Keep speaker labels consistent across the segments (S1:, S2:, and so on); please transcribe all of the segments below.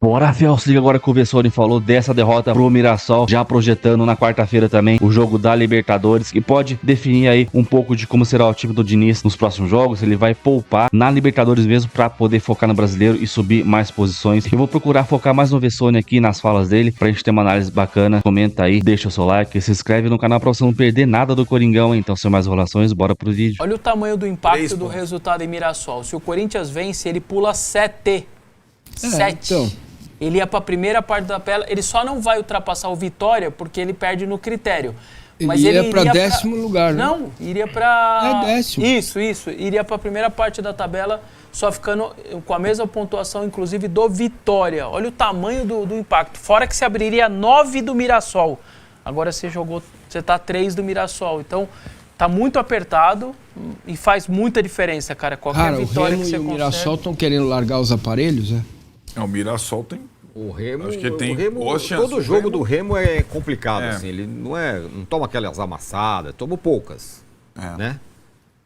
S1: Bora, Fel, se liga agora que o Vessone falou dessa derrota pro Mirassol, já projetando na quarta-feira também o jogo da Libertadores, que pode definir aí um pouco de como será o time do Diniz nos próximos jogos. Ele vai poupar na Libertadores mesmo pra poder focar no Brasileiro e subir mais posições. Eu vou procurar focar mais no Vessone aqui, nas falas dele, pra gente ter uma análise bacana. Comenta aí, deixa o seu like, se inscreve no canal pra você não perder nada do Coringão, hein? Então, sem mais enrolações, bora pro vídeo.
S2: Olha o tamanho do impacto do resultado em Mirassol. Se o Corinthians vence, ele pula 7. 7.
S3: Então.
S2: Ele ia para a primeira parte da tabela, ele só não vai ultrapassar o Vitória porque ele perde no critério. Mas
S3: ele ia para 10º lugar, né?
S2: Não, iria para...
S3: É 10º.
S2: Isso. Iria para a primeira parte da tabela, só ficando com a mesma pontuação, inclusive, do Vitória. Olha o tamanho do impacto. Fora que se abriria 9 do Mirassol. Agora você tá 3 do Mirassol. Então, tá muito apertado e faz muita diferença, cara. Qualquer vitória que você consegue...
S3: O Mirassol estão querendo largar os aparelhos, né?
S4: O Mirassol tem.
S5: O Remo,
S4: acho que ele tem
S5: boas chances. Todo jogo do Remo é complicado, assim. Ele não toma aquelas amassadas, toma poucas, né?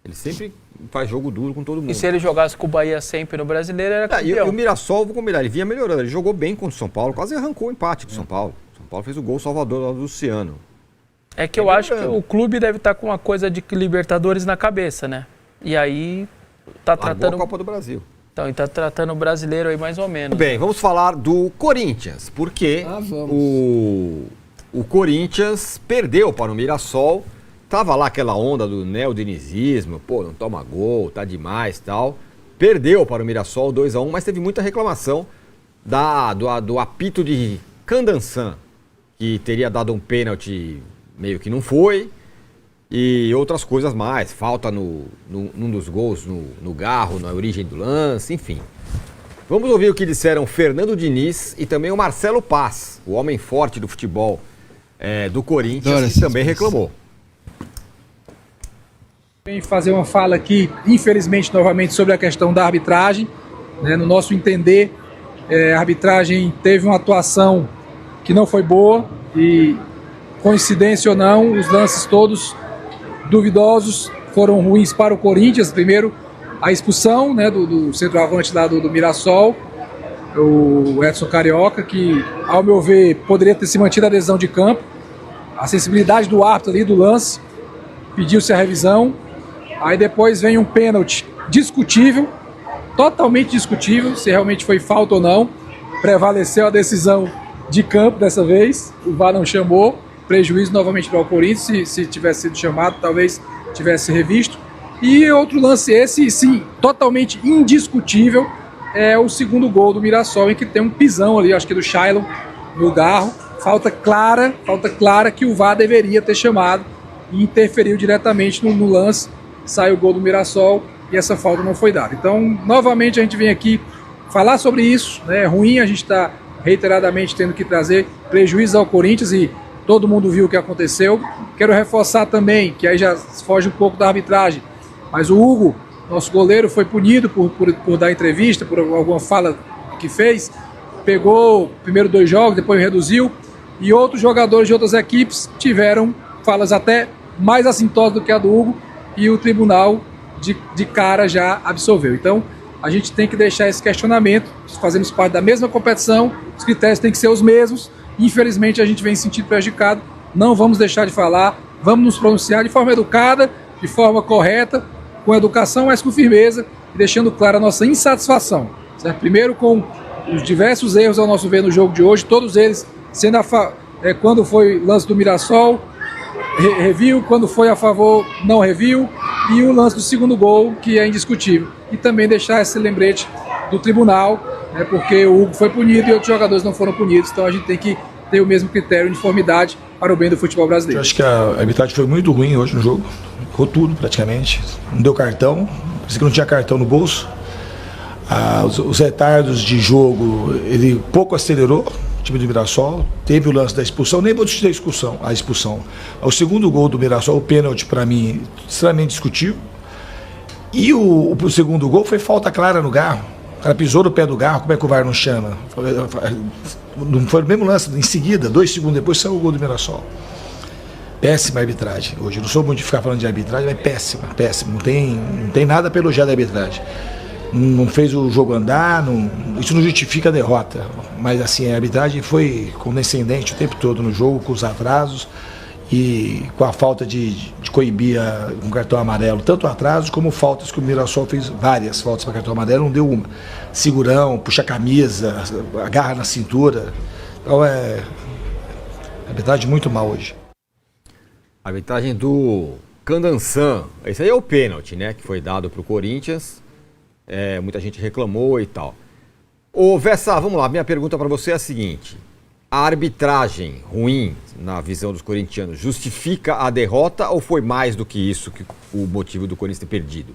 S5: Ele sempre faz jogo duro com todo mundo.
S2: E se ele jogasse com o Bahia sempre no Brasileiro, era campeão.
S5: E o Mirassol, vou combinar, ele vinha melhorando. Ele jogou bem contra o São Paulo, quase arrancou o empate com o São Paulo. São Paulo fez o gol Salvador lá do Luciano.
S2: É que eu acho que o clube deve estar com uma coisa de Libertadores na cabeça, né? E aí tá tratando...
S5: a Copa do Brasil.
S2: Então, ele tá tratando o brasileiro aí mais ou menos.
S5: Bem, vamos falar do Corinthians, porque o Corinthians perdeu para o Mirassol. Tava lá aquela onda do neodinizismo, pô, não toma gol, tá demais e tal. Perdeu para o Mirassol 2-1, mas teve muita reclamação do apito de Candansan, que teria dado um pênalti, meio que não foi. E outras coisas mais, falta num dos gols, no Garro, na origem do lance, enfim. Vamos ouvir o que disseram Fernando Diniz e também o Marcelo Paz, o homem forte do futebol do Corinthians, que também reclamou.
S6: Vem fazer uma fala aqui, infelizmente, novamente, sobre a questão da arbitragem. Né? No nosso entender, a arbitragem teve uma atuação que não foi boa e, coincidência ou não, os lances todos duvidosos foram ruins para o Corinthians. Primeiro, a expulsão, né, do centroavante lá do Mirassol, o Edson Carioca, que, ao meu ver, poderia ter se mantido a decisão de campo. A sensibilidade do árbitro ali do lance, pediu-se a revisão. Aí depois vem um pênalti discutível, totalmente discutível, se realmente foi falta ou não. Prevaleceu a decisão de campo dessa vez, o VAR não chamou. Prejuízo novamente para o Corinthians, se tivesse sido chamado, talvez tivesse revisto. E outro lance esse, sim, totalmente indiscutível, é o segundo gol do Mirassol, em que tem um pisão ali, acho que do Shailon, no Garro. Falta clara que o VAR deveria ter chamado e interferiu diretamente no lance. Sai o gol do Mirassol e essa falta não foi dada. Então, novamente, a gente vem aqui falar sobre isso, né? É ruim a gente estar reiteradamente tendo que trazer prejuízo ao Corinthians e todo mundo viu o que aconteceu. Quero reforçar também, que aí já foge um pouco da arbitragem, mas o Hugo, nosso goleiro, foi punido por dar entrevista, por alguma fala que fez. Pegou primeiro 2 jogos, depois reduziu. E outros jogadores de outras equipes tiveram falas até mais assintosas do que a do Hugo. E o tribunal de cara já absolveu. Então, a gente tem que deixar esse questionamento. Fazemos parte da mesma competição, os critérios têm que ser os mesmos. Infelizmente, a gente vem se sentindo prejudicado. Não vamos deixar de falar, vamos nos pronunciar de forma educada, de forma correta, com educação, mas com firmeza, e deixando clara a nossa insatisfação. Certo? Primeiro, com os diversos erros, ao nosso ver, no jogo de hoje, todos eles sendo quando foi lance do Mirassol, reviu, quando foi a favor, não reviu, e o lance do segundo gol, que é indiscutível. E também deixar esse lembrete do tribunal, né, porque o Hugo foi punido e outros jogadores não foram punidos, então a gente tem que ter o mesmo critério, uniformidade para o bem do futebol brasileiro.
S7: Eu acho que a arbitragem foi muito ruim hoje no jogo, errou tudo praticamente, não deu cartão, parecia que não tinha cartão no bolso. Os retardos de jogo, ele pouco acelerou o time do Mirassol, teve o lance da expulsão, nem vou discutir a expulsão. O segundo gol do Mirassol, o pênalti, para mim, extremamente discutível. E o segundo gol foi falta clara no Garro. O cara pisou no pé do Garro, como é que o VAR não chama? Não foi o mesmo lance, em seguida, 2 segundos depois, saiu o gol do Mirassol. Péssima arbitragem hoje. Eu não sou muito de ficar falando de arbitragem, mas péssima. Não tem nada para elogiar da arbitragem. não fez o jogo andar, isso não justifica a derrota. Mas assim, a arbitragem foi condescendente o tempo todo no jogo, com os atrasos e com a falta de coibir um cartão amarelo, tanto atrasos como faltas que o Mirassol fez, várias faltas para cartão amarelo, não deu uma. Segurão, puxa a camisa, agarra na cintura. Então a arbitragem muito mal hoje.
S5: A arbitragem do Candansan, esse aí é o pênalti, né, que foi dado para o Corinthians. Muita gente reclamou e tal. Ô Vessa, vamos lá, minha pergunta para você é a seguinte: a arbitragem ruim, na visão dos corintianos, justifica a derrota ou foi mais do que isso que o motivo do Corinthians ter perdido?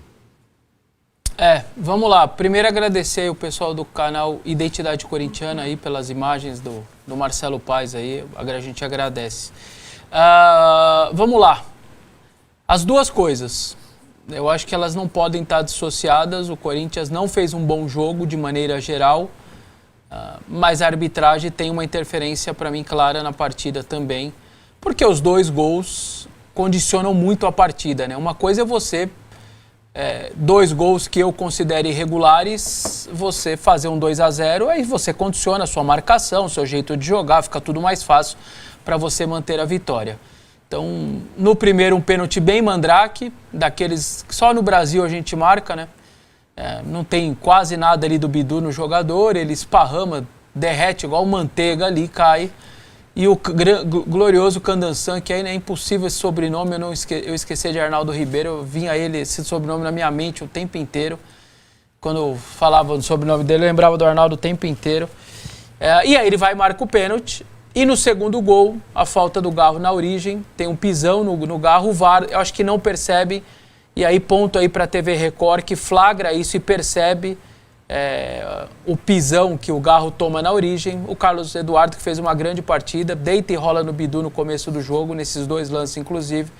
S2: Vamos lá. Primeiro agradecer o pessoal do canal Identidade Corintiana aí pelas imagens do Marcelo Paes aí, a gente agradece. Vamos lá. As duas coisas, eu acho que elas não podem estar dissociadas. O Corinthians não fez um bom jogo de maneira geral, mas a arbitragem tem uma interferência para mim clara na partida também, porque os dois gols condicionam muito a partida, né? Uma coisa é você, dois gols que eu considero irregulares, você fazer um 2-0, aí você condiciona a sua marcação, o seu jeito de jogar, fica tudo mais fácil para você manter a vitória. Então, no primeiro, um pênalti bem mandrake, daqueles que só no Brasil a gente marca, né? Não tem quase nada ali do Bidu no jogador, ele esparrama, derrete igual manteiga ali, cai. E o glorioso Candansan, que aí é impossível esse sobrenome, eu esqueci de Arnaldo Ribeiro, eu vinha esse sobrenome na minha mente o tempo inteiro. Quando eu falava do sobrenome dele, eu lembrava do Arnaldo o tempo inteiro. E aí ele vai e marca o pênalti. E no segundo gol, a falta do Garro na origem, tem um pisão no Garro, o VAR, eu acho que não percebe, e aí ponto aí para a TV Record, que flagra isso e percebe o pisão que o Garro toma na origem. O Carlos Eduardo, que fez uma grande partida, deita e rola no Bidu no começo do jogo, nesses dois lances inclusive,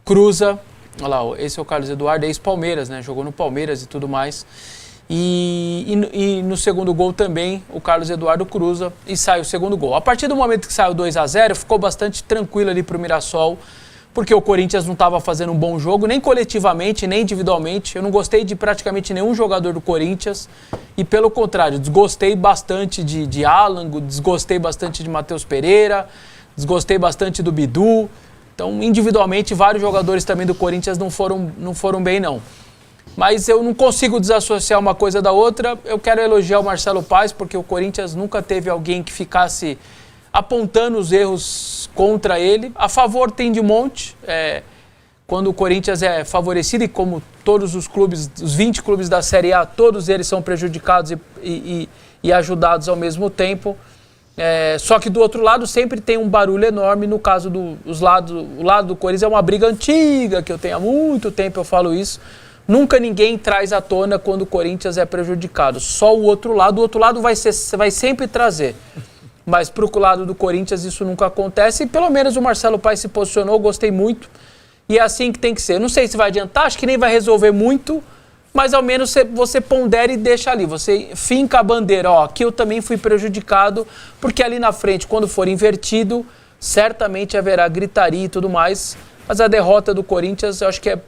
S2: cruza, olha lá, esse é o Carlos Eduardo, ex-Palmeiras, né, jogou no Palmeiras e tudo mais. E no segundo gol também o Carlos Eduardo cruza e sai o segundo gol. A partir do momento que saiu 2-0, ficou bastante tranquilo ali para o Mirassol, porque o Corinthians não estava fazendo um bom jogo, nem coletivamente, nem individualmente. Eu não gostei de praticamente nenhum jogador do Corinthians e, pelo contrário, desgostei bastante de Alango, desgostei bastante de Matheus Pereira, desgostei bastante do Bidu. Então, individualmente, vários jogadores também do Corinthians não foram bem, não. Mas eu não consigo desassociar uma coisa da outra. Eu quero elogiar o Marcelo Paes, porque o Corinthians nunca teve alguém que ficasse apontando os erros contra ele. A favor tem de monte. Quando o Corinthians é favorecido, e como todos os clubes, os 20 clubes da Série A, todos eles são prejudicados e ajudados ao mesmo tempo. Só que do outro lado sempre tem um barulho enorme. No caso o lado do Corinthians é uma briga antiga, que eu tenho há muito tempo, eu falo isso. Nunca ninguém traz à tona quando o Corinthians é prejudicado. Só o outro lado vai sempre trazer. Mas para o lado do Corinthians isso nunca acontece. E pelo menos o Marcelo Paes se posicionou, gostei muito. E é assim que tem que ser. Não sei se vai adiantar, acho que nem vai resolver muito, mas ao menos você pondera e deixa ali. Você finca a bandeira, aqui eu também fui prejudicado, porque ali na frente, quando for invertido, certamente haverá gritaria e tudo mais. Mas a derrota do Corinthians, eu acho que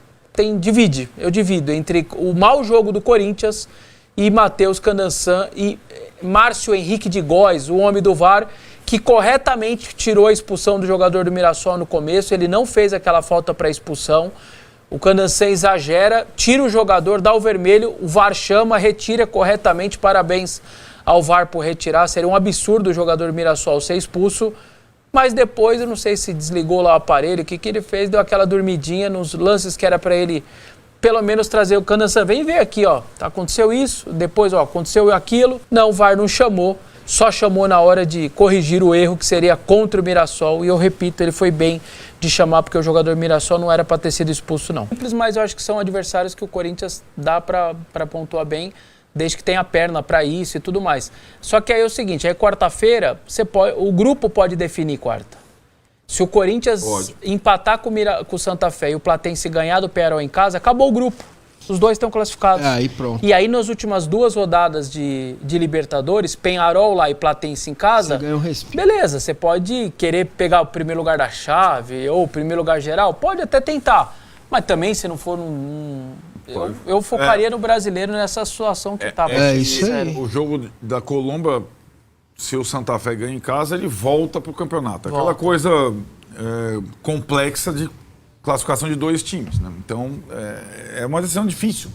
S2: eu divido entre o mau jogo do Corinthians e Matheus Candansan e Márcio Henrique de Góes, o homem do VAR, que corretamente tirou a expulsão do jogador do Mirassol no começo. Ele não fez aquela falta para expulsão. O Candansan exagera, tira o jogador, dá o vermelho, o VAR chama, retira corretamente. Parabéns ao VAR por retirar. Seria um absurdo o jogador do Mirassol ser expulso. Mas depois, eu não sei se desligou lá o aparelho, o que ele fez, deu aquela dormidinha nos lances que era para ele, pelo menos, trazer o Candansan. Vem ver aqui, aconteceu isso, depois, aconteceu aquilo. Não, o VAR não chamou, só chamou na hora de corrigir o erro, que seria contra o Mirassol. E eu repito, ele foi bem de chamar, porque o jogador do Mirassol não era para ter sido expulso, não. Simples, mas eu acho que são adversários que o Corinthians dá para pontuar bem, desde que tenha perna para isso e tudo mais. Só que aí é o seguinte, aí quarta-feira, o grupo pode definir quarta. Se o Corinthians empatar com o Santa Fé e o Platense ganhar do Peñarol em casa, acabou o grupo. Os dois estão classificados.
S3: Aí pronto.
S2: E aí nas últimas 2 rodadas de Libertadores, Peñarol lá e Platense em casa,
S3: você ganha um respiro.
S2: Beleza, você pode querer pegar o primeiro lugar da chave ou o primeiro lugar geral, pode até tentar. Mas também, se não for Eu focaria no brasileiro nessa situação que estava.
S3: Isso aí.
S4: O jogo da Colômbia, se o Santa Fé ganha em casa, ele volta pro campeonato. Aquela coisa complexa de classificação de 2 times, né? Então, é uma decisão difícil.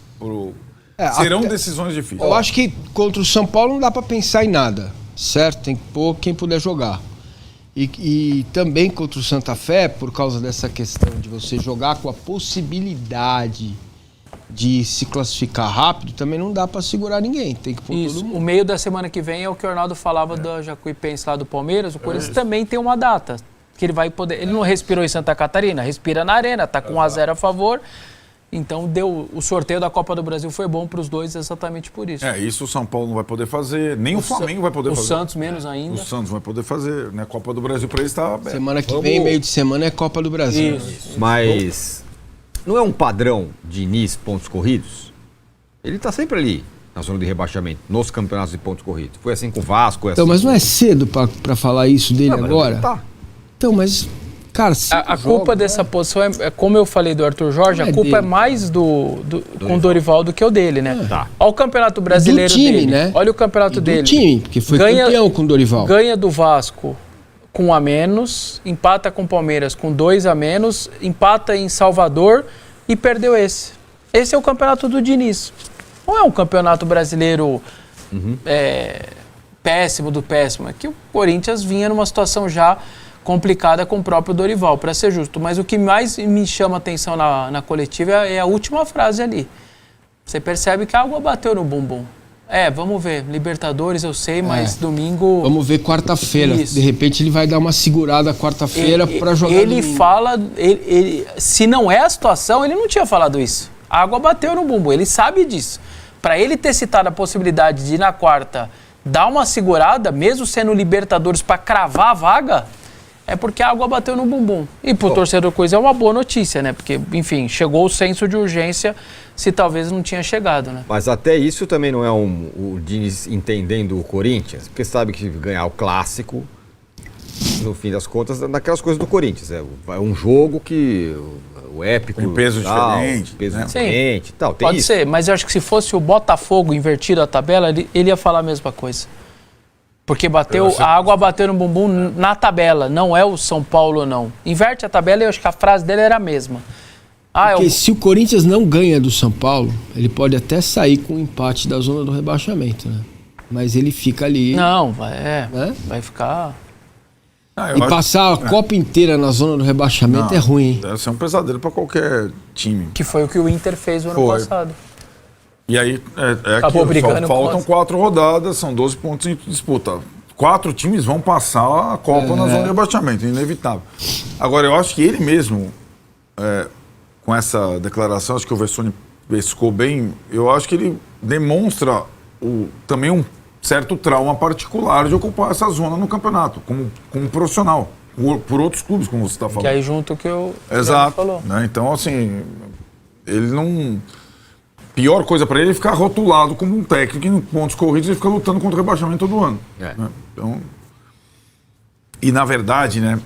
S4: Serão decisões difíceis.
S3: Eu acho que contra o São Paulo não dá para pensar em nada, certo? Tem que pôr quem puder jogar. E também contra o Santa Fé, por causa dessa questão de você jogar com a possibilidade de se classificar rápido, também não dá para segurar ninguém. Tem que pôr todo mundo.
S2: O meio da semana que vem é o que o Arnaldo falava da Jacuipense lá do Palmeiras. O Corinthians também tem uma data que ele vai poder. Ele não respirou em Santa Catarina, respira na Arena, tá com 1-0 a favor. Então o sorteio da Copa do Brasil foi bom para os dois exatamente por isso.
S4: Isso o São Paulo não vai poder fazer, nem o Flamengo vai poder fazer.
S2: O Santos menos ainda.
S4: O Santos vai poder fazer, né? Copa do Brasil para eles está aberto.
S3: Semana que vem, meio de semana, é Copa do Brasil.
S2: Isso.
S5: Mas não é um padrão Diniz pontos corridos? Ele tá sempre ali na zona de rebaixamento, nos campeonatos de pontos corridos. Foi assim com o Vasco.
S3: Então, mas não é cedo para falar isso dele agora?
S5: Tá.
S3: Então, mas... Cara,
S2: a culpa dessa posição é como eu falei do Arthur Jorge, a culpa dele. É mais com o Dorival do que o dele, né?
S5: Tá.
S2: Olha o Campeonato Brasileiro
S3: do time,
S2: dele.
S3: Né?
S2: Olha o campeonato dele.
S3: Do time, porque foi campeão com o Dorival.
S2: Ganha do Vasco com 1 a menos, empata com o Palmeiras com 2 a menos, empata em Salvador e perdeu esse. Esse é o campeonato do Diniz. Não é um campeonato brasileiro péssimo do péssimo. É que o Corinthians vinha numa situação já complicada com o próprio Dorival, para ser justo. Mas o que mais me chama atenção na coletiva é a última frase ali. Você percebe que a água bateu no bumbum. Vamos ver. Libertadores eu sei, mas domingo...
S3: Vamos ver quarta-feira. De repente ele vai dar uma segurada quarta-feira para jogar.
S2: Ele fala... se não é a situação, ele não tinha falado isso. A água bateu no bumbum, ele sabe disso. Para ele ter citado a possibilidade de ir na quarta dar uma segurada, mesmo sendo Libertadores, para cravar a vaga... É porque a água bateu no bumbum. E pro torcedor coisa é uma boa notícia, né? Porque, enfim, chegou o senso de urgência se talvez não tinha chegado, né?
S5: Mas até isso também não é o Diniz entendendo o Corinthians, porque sabe que ganhar o clássico, no fim das contas, daquelas coisas do Corinthians. É um jogo que o épico...
S4: Tem peso diferente.
S5: Peso diferente e tal.
S2: Pode ser, mas eu acho que se fosse o Botafogo invertido a tabela, ele ia falar a mesma coisa. Porque a água bateu no bumbum na tabela, não é o São Paulo, não. Inverte a tabela e eu acho que a frase dele era a mesma.
S3: Porque se o Corinthians não ganha do São Paulo, ele pode até sair com um empate da zona do rebaixamento, né? Mas ele fica ali...
S2: Não, vai ficar...
S3: Passar a Copa inteira na zona do rebaixamento é ruim, hein?
S4: Deve ser um pesadelo para qualquer time.
S2: Que foi o que o Inter fez no ano passado.
S4: E aí,
S2: acabou brigando.
S4: Faltam 4 rodadas, são 12 pontos em disputa. 4 times vão passar a Copa na zona de rebaixamento, inevitável. Agora, eu acho que ele mesmo, com essa declaração, acho que o Vessone pescou bem, eu acho que ele demonstra também um certo trauma particular de ocupar essa zona no campeonato, como profissional, por outros clubes, como você está falando.
S2: Que aí junto que o
S4: Exato, falou. Né? Então, assim, ele não... Pior coisa para ele é ficar rotulado como um técnico em pontos corridos e ficar lutando contra o rebaixamento todo ano. Né? Então, e na verdade, né,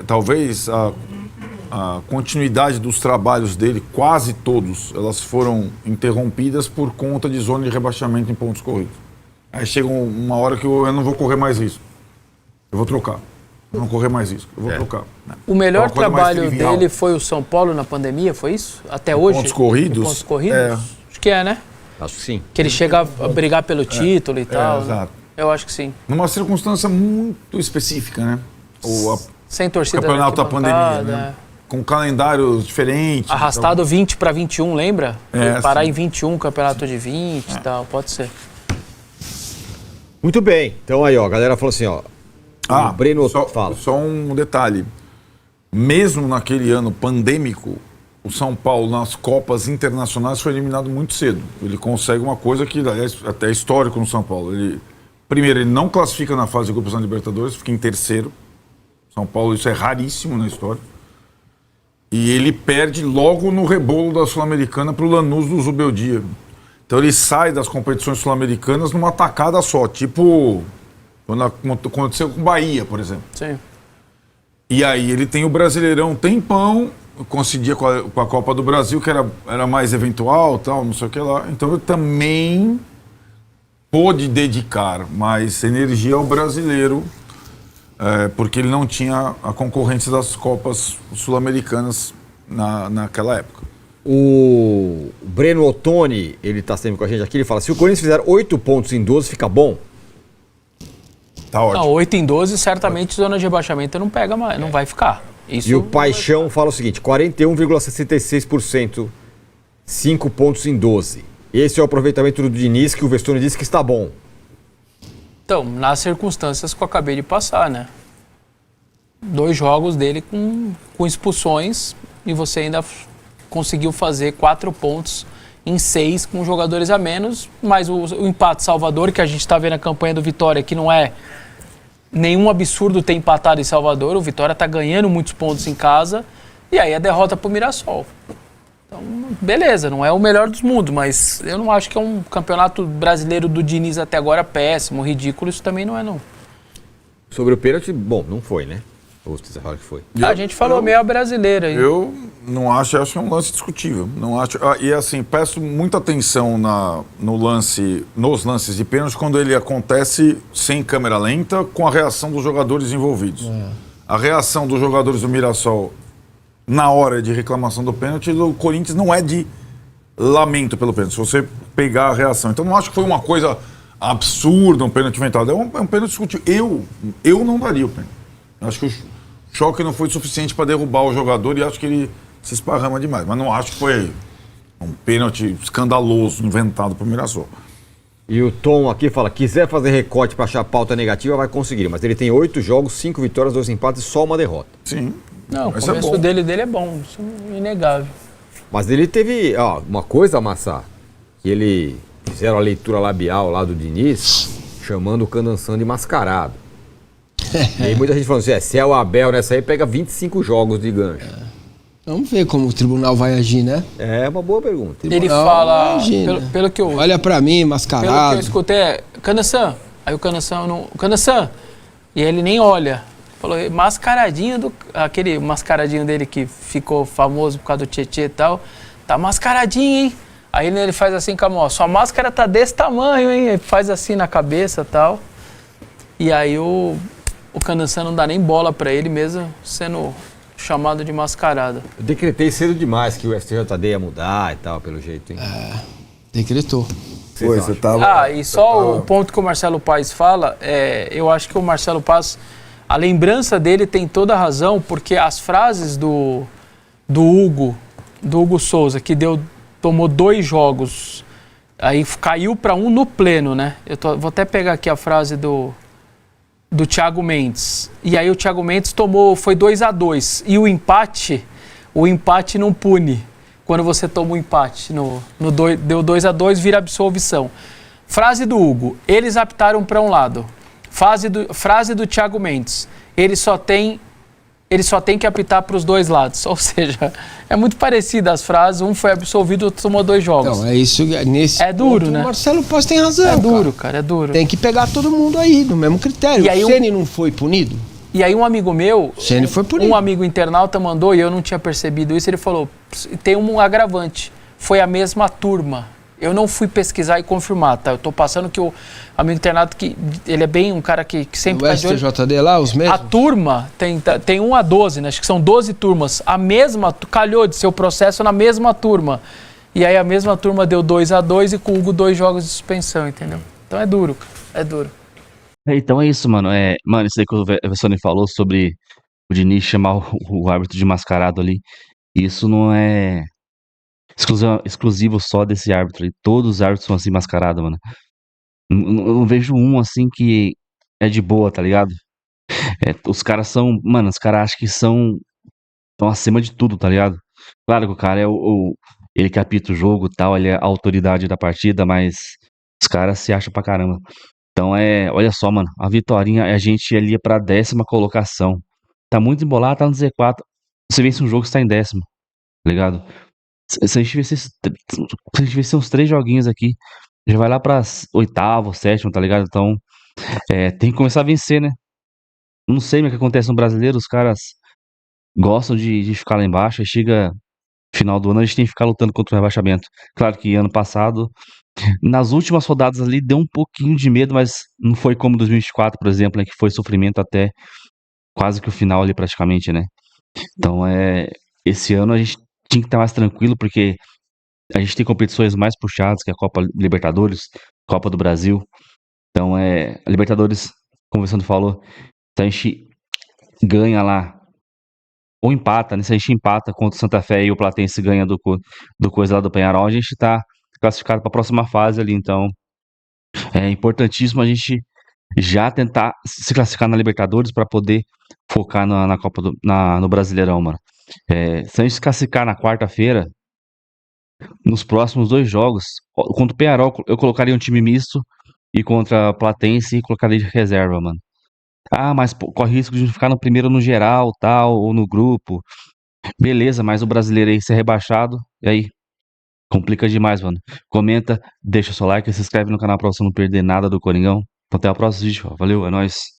S4: talvez a continuidade dos trabalhos dele, quase todos, elas foram interrompidas por conta de zona de rebaixamento em pontos corridos. Aí chega uma hora que eu não vou correr mais risco. Eu vou trocar. Eu não correr mais risco. Eu vou trocar. Né?
S2: O melhor trabalho dele foi o São Paulo na pandemia, foi isso? Até hoje?
S4: Pontos corridos?
S2: Pontos corridos? Acho que né?
S5: Acho que sim.
S2: Que ele chega a brigar pelo título e tal.
S4: Exato.
S2: Eu acho que sim.
S4: Numa circunstância muito específica, né?
S2: Sem torcida.
S4: O campeonato da pandemia, né? Com calendários diferentes.
S2: Arrastado 20 para 21, lembra? Parar em 21, campeonato de 20 e tal, pode ser.
S5: Muito bem. Então aí, ó, a galera falou assim, ó. Breno fala.
S4: Só um detalhe. Mesmo naquele ano pandêmico, o São Paulo nas Copas Internacionais foi eliminado muito cedo. Ele consegue uma coisa que até é histórico no São Paulo. Primeiro, ele não classifica na fase de grupos da Libertadores, fica em terceiro. São Paulo, isso é raríssimo na história. E ele perde logo no rebolo da Sul-Americana para o Lanús do Zubeldia. Então ele sai das competições sul-americanas numa tacada só, tipo quando aconteceu com o Bahia, por exemplo.
S2: Sim.
S4: E aí ele tem o Brasileirão tempão, coincidia com a Copa do Brasil, que era mais eventual, tal, não sei o que lá. Então ele também pôde dedicar mais energia ao brasileiro, porque ele não tinha a concorrência das Copas Sul-Americanas naquela época.
S5: O Breno Ottoni, ele tá sempre com a gente aqui, ele fala, se o Corinthians fizer 8 pontos em 12, fica bom?
S4: Tá ótimo.
S2: Não, 8 em 12, certamente zona de rebaixamento não pega mais, não vai ficar. Isso
S5: E o Paixão fala o seguinte, 41,66%, 5 pontos em 12. Esse é o aproveitamento do Diniz, que o Vestoni disse que está bom.
S2: Então, nas circunstâncias que eu acabei de passar, né? 2 jogos dele com expulsões e você ainda conseguiu fazer 4 pontos em 6 com jogadores a menos, mas o empate Salvador, que a gente está vendo a campanha do Vitória, que não é nenhum absurdo ter empatado em Salvador, o Vitória está ganhando muitos pontos em casa, e aí a derrota para o Mirassol. Então, beleza, não é o melhor dos mundos, mas eu não acho que é um campeonato brasileiro do Diniz até agora péssimo, ridículo, isso também não é não.
S5: Sobre o pênalti, bom, não foi, né? Ou você fala que foi?
S2: A gente falou meio a brasileira.
S4: Eu não acho que é um lance discutível. Não acho, e assim, peço muita atenção nos lances de pênalti quando ele acontece sem câmera lenta, com a reação dos jogadores envolvidos. A reação dos jogadores do Mirassol na hora de reclamação do pênalti, do Corinthians não é de lamento pelo pênalti, se você pegar a reação. Então não acho que foi uma coisa absurda, um pênalti inventado. É um pênalti discutível. Eu não daria o pênalti. Acho que o choque não foi suficiente para derrubar o jogador e acho que ele se esparrama demais. Mas não acho que foi um pênalti escandaloso inventado por Mirassol.
S5: E o Tom aqui fala, quiser fazer recorte para achar pauta negativa, vai conseguir. Mas ele tem 8 jogos, 5 vitórias, 2 empates e só uma derrota.
S4: Sim.
S2: Não, o começo dele é bom, isso é inegável.
S5: Mas ele teve, uma coisa, Massa, que ele fizeram a leitura labial lá do Diniz, chamando o Candanção de mascarado. E aí muita gente falando assim, se é o Abel nessa aí, pega 25 jogos de gancho.
S3: Vamos ver como o tribunal vai agir, né?
S5: É uma boa pergunta.
S2: Ele fala, pelo que eu...
S3: Olha pra mim, mascarado.
S2: Pelo que eu escutei, Candanção. Aí o Candanção não... Candanção! E ele nem olha. Falou, mascaradinho aquele mascaradinho dele que ficou famoso por causa do Tietê e tal. Tá mascaradinho, hein? Aí ele faz assim com a mão, sua máscara tá desse tamanho, hein? Ele faz assim na cabeça e tal. E aí o Candanção não dá nem bola pra ele mesmo, sendo chamado de mascarada.
S5: Eu decretei cedo demais que o STJD ia mudar e tal, pelo jeito, hein?
S3: Decretou.
S4: Você tava...
S2: E só o ponto que o Marcelo Paes fala, eu acho que o Marcelo Paes, a lembrança dele tem toda a razão, porque as frases do Hugo Souza, que tomou 2 jogos, aí caiu para 1 no pleno, né? Vou até pegar aqui a frase do Thiago Mendes. E aí o Thiago Mendes foi 2-2. E o empate não pune. Quando você toma um empate, deu 2-2, vira absolvição. Frase do Hugo, eles aptaram para um lado. Frase do Thiago Mendes, ele só tem que apitar para os 2 lados. Ou seja, é muito parecida as frases, um foi absolvido, outro tomou 2 jogos.
S3: Então, é isso, nesse
S2: é duro,
S3: ponto,
S2: né?
S3: O Marcelo Paz tem razão,
S2: É duro, cara, é duro.
S3: Tem que pegar todo mundo aí, no mesmo critério.
S2: E aí
S3: o Ceni não foi punido?
S2: E aí um amigo meu,
S3: Ceni foi punido.
S2: Um amigo internauta mandou, e eu não tinha percebido isso, ele falou, tem um agravante, foi a mesma turma. Eu não fui pesquisar e confirmar, tá? Eu tô passando que o amigo internauta, que ele é bem um cara que sempre...
S3: O STJD lá, os mesmos?
S2: A turma tem 1 a 12, né? Acho que são 12 turmas. A mesma, calhou de ser o processo na mesma turma. E aí a mesma turma deu 2-2 e com o Hugo 2 jogos de suspensão, entendeu? Então é duro, cara. É duro.
S1: Então é isso, mano. Mano, isso aí que o Vessone falou sobre o Diniz chamar o árbitro de mascarado ali. Isso não é exclusivo só desse árbitro ali. Todos os árbitros são assim mascarados, mano. Não vejo um assim que é de boa, tá ligado? Os caras são. Mano, os caras acham que estão acima de tudo, tá ligado? Claro que o cara é ele que apita o jogo e tal, ele é a autoridade da partida, mas os caras se acham pra caramba. Então olha só, mano, a Vitorinha, a gente ali pra 10ª colocação. Tá muito embolado, tá no Z4. Você vence um jogo, você tá em 10º, tá ligado? Se a gente vencer uns 3 joguinhos aqui, já vai lá pra 8º, 7º, tá ligado? Então, tem que começar a vencer, né? Não sei o que acontece no brasileiro, os caras gostam de ficar lá embaixo, aí chega final do ano a gente tem que ficar lutando contra o rebaixamento. Claro que ano passado, nas últimas rodadas ali, deu um pouquinho de medo, mas não foi como 2024, por exemplo, né, que foi sofrimento até quase que o final ali praticamente, né? Então, esse ano a gente tinha que estar mais tranquilo, porque a gente tem competições mais puxadas, que é a Copa Libertadores, Copa do Brasil. Então, a Libertadores, como o Alessandro falou, se a gente ganha lá, ou empata, né? Se a gente empata contra o Santa Fé e o Platense ganha do coisa lá do Penharol, a gente tá classificado para a próxima fase ali. Então, é importantíssimo a gente já tentar se classificar na Libertadores para poder focar na Copa no Brasileirão, mano. Se a gente se classificar na quarta-feira, nos próximos 2 jogos, contra o Penharol, eu colocaria um time misto e contra a Platense colocaria de reserva, mano. Ah, mas pô, corre risco de ficar no primeiro no geral, tal, ou no grupo. Beleza, mas o brasileiro aí ser rebaixado, e aí? Complica demais, mano. Comenta, deixa o seu like, se inscreve no canal pra você não perder nada do Coringão. Então, até o próximo vídeo. Valeu, é nóis.